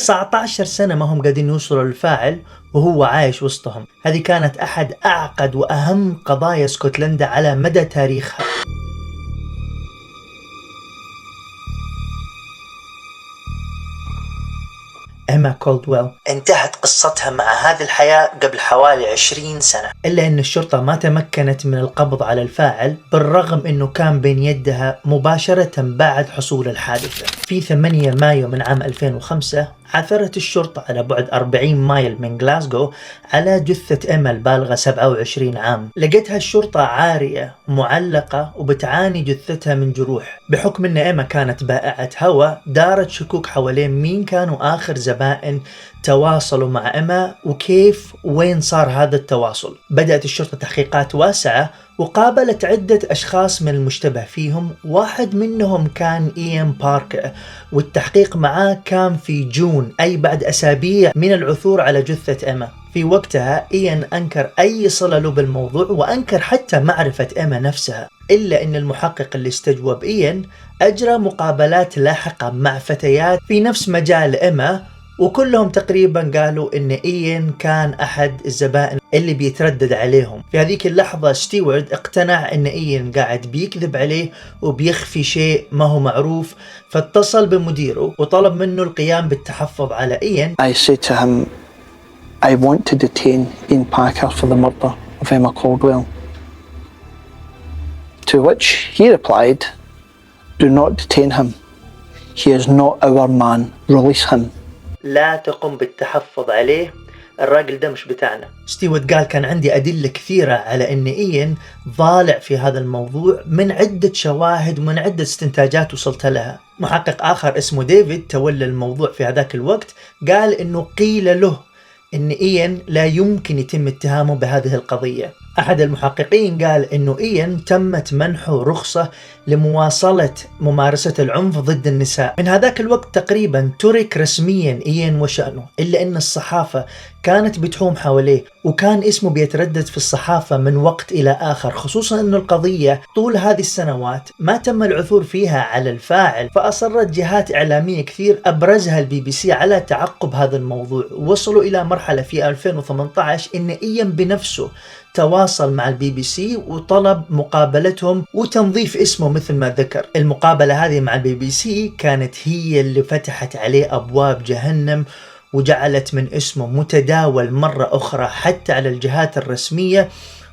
19 سنة ما هم قاعدين يوصلوا للفاعل وهو عايش وسطهم. هذه كانت أحد اعقد وأهم قضايا اسكتلندا على مدى تاريخها. إما كولدويل انتهت قصتها مع هذه الحياة قبل حوالي 20 سنة، إلا أن الشرطة ما تمكنت من القبض على الفاعل بالرغم أنه كان بين يدها مباشرة بعد حصول الحادثة. في 8 مايو من عام 2005 عثرت الشرطة على بعد 40 مايل من غلاسكو على جثة إما البالغة 27 عام. لقتها الشرطة عارية معلقة وبتعاني جثتها من جروح. بحكم أن إما كانت بائعة هوى دارت شكوك حوالين مين كانوا آخر زبائن تواصلوا مع إما وكيف وين صار هذا التواصل. بدأت الشرطة تحقيقات واسعة وقابلت عدة أشخاص من المشتبه فيهم، واحد منهم كان إيان باركر، والتحقيق معاه كان في جون أي بعد أسابيع من العثور على جثة إما. في وقتها إيان أنكر أي صلة له بالموضوع وأنكر حتى معرفة إما نفسها، إلا أن المحقق اللي استجوب إيان أجرى مقابلات لاحقة مع فتيات في نفس مجال إما، وكلهم تقريبا قالوا ان إيان كان احد الزبائن اللي بيتردد عليهم. في هذيك اللحظة ستيوارد اقتنع ان إيان قاعد بيكذب عليه وبيخفي شيء ما هو معروف، فاتصل بمديره وطلب منه القيام بالتحفظ على إيان. I said to him, I want to detain Ian Packer for the murder of Emma Caldwell. To which he replied, do not detain him. He is not our man. Release him. لا تقم بالتحفظ عليه، الراجل ده مش بتاعنا. ستيوارد قال كان عندي أدلة كثيرة على أن إيان ضالع في هذا الموضوع من عدة شواهد ومن عدة استنتاجات وصلت لها. محقق آخر اسمه ديفيد تولى الموضوع في هذاك الوقت قال أنه قيل له أن إيان لا يمكن يتم اتهامه بهذه القضية. أحد المحققين قال أنه إيان تمت منحه رخصة لمواصلة ممارسة العنف ضد النساء. من هذاك الوقت تقريبا ترك رسميا إيان وشأنه، إلا أن الصحافة كانت بتحوم حواليه وكان اسمه بيتردد في الصحافة من وقت إلى آخر، خصوصا أن القضية طول هذه السنوات ما تم العثور فيها على الفاعل. فأصرت جهات إعلامية كثير أبرزها البي بي سي على تعقب هذا الموضوع. وصلوا إلى مرحلة في 2018 إن إيان بنفسه تواصل مع البي بي سي وطلب مقابلتهم وتنظيف اسمه مثل ما ذكر. المقابلة هذه مع البي بي سي كانت هي اللي فتحت عليه أبواب جهنم وجعلت من اسمه متداول مرة أخرى حتى على الجهات الرسمية،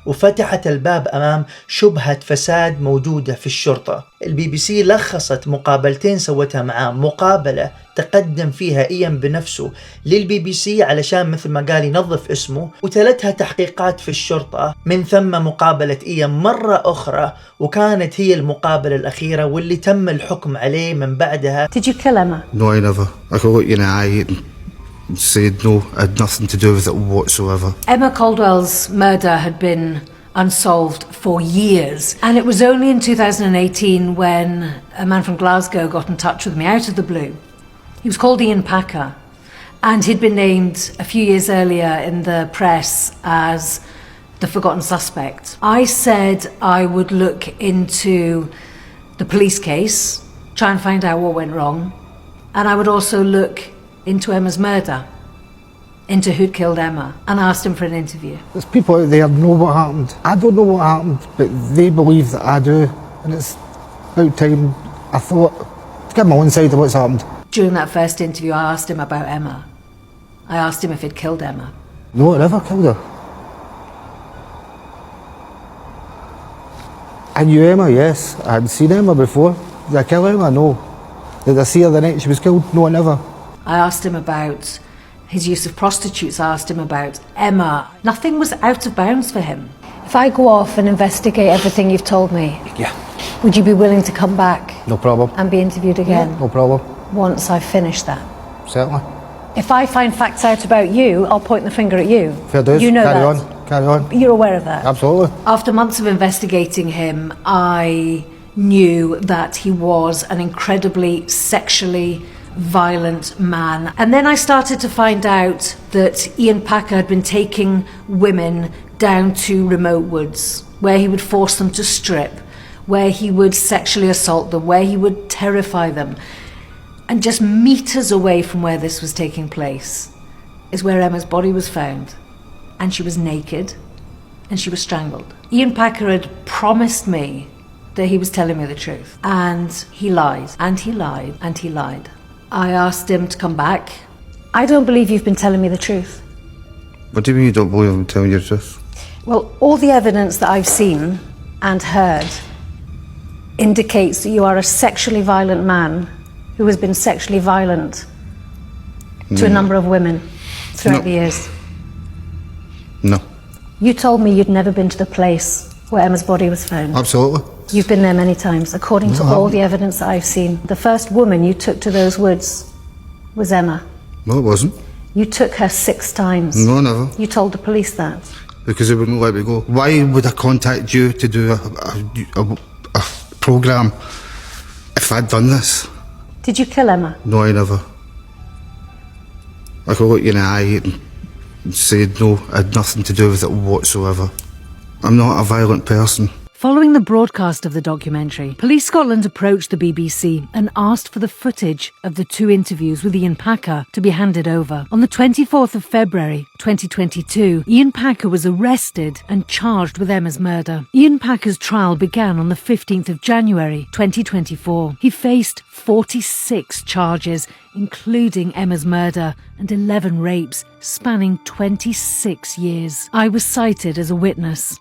وفتحت الباب أمام شبهة فساد موجودة في الشرطة. البي بي سي لخصت مقابلتين سوتها معاه، مقابلة تقدم فيها إيان بنفسه للبي بي سي علشان مثل ما قال ينظف اسمه، وتلتها تحقيقات في الشرطة، من ثم مقابلة إيان مرة أخرى وكانت هي المقابلة الأخيرة واللي تم الحكم عليه من بعدها. Did you kill Emma? No, I never. I could look you in the eye and said no, I had nothing to do with it whatsoever. Emma Caldwell's murder had been unsolved for years, and it was only in 2018 when a man from Glasgow got in touch with me out of the blue. He was called Ian Packer, and he'd been named a few years earlier in the press as the forgotten suspect. I said I would look into the police case, try and find out what went wrong, and I would also look into Emma's murder, into who'd killed Emma, and asked him for an interview. There's people out there know what happened. I don't know what happened, but they believe that I do, and it's about time I thought to get my own side of what's happened. During that first interview, I asked him about Emma. I asked him if he'd killed Emma. No, I never killed her. I knew Emma, yes. I hadn't seen Emma before. Did I kill Emma? No. Did I see her the night she was killed? No, I never. I asked him about his use of prostitutes. I asked him about Emma. Nothing was out of bounds for him. If I go off and investigate everything you've told me, Yeah. would you be willing to come back No problem. and be interviewed again? No problem. Once I've finished that. Certainly. If I find facts out about you, I'll point the finger at you. Fair dues. You know Carry that. on. Carry on. You're aware of that. Absolutely. After months of investigating him, I knew that he was an incredibly sexually violent man. And then I started to find out that Ian Packer had been taking women down to remote woods, where he would force them to strip, where he would sexually assault them, where he would terrify them. And just metres away from where this was taking place is where Emma's body was found. And she was naked and she was strangled. Ian Packer had promised me that he was telling me the truth. And he lied, and he lied, and he lied. I asked him to come back. I don't believe you've been telling me the truth. What do you mean you don't believe I'm telling you the truth? Well, all the evidence that I've seen and heard indicates that you are a sexually violent man who has been sexually violent to a number of women throughout the years. No. You told me you'd never been to the place where Emma's body was found. Absolutely. You've been there many times, according to all the evidence that I've seen. The first woman you took to those woods was Emma. No, it wasn't. You took her 6 times. No, never. You told the police that. Because they wouldn't let me go. Why would I contact you to do a programme if I'd done this? Did you kill Emma? No, I never. I could look you in the eye and say no, I had nothing to do with it whatsoever. I'm not a violent person. Following the broadcast of the documentary, Police Scotland approached the BBC and asked for the footage of the 2 interviews with Ian Packer to be handed over. On the 24th of February 2022, Ian Packer was arrested and charged with Emma's murder. Ian Packer's trial began on the 15th of January 2024. He faced 46 charges, including Emma's murder and 11 rapes, spanning 26 years. I was cited as a witness.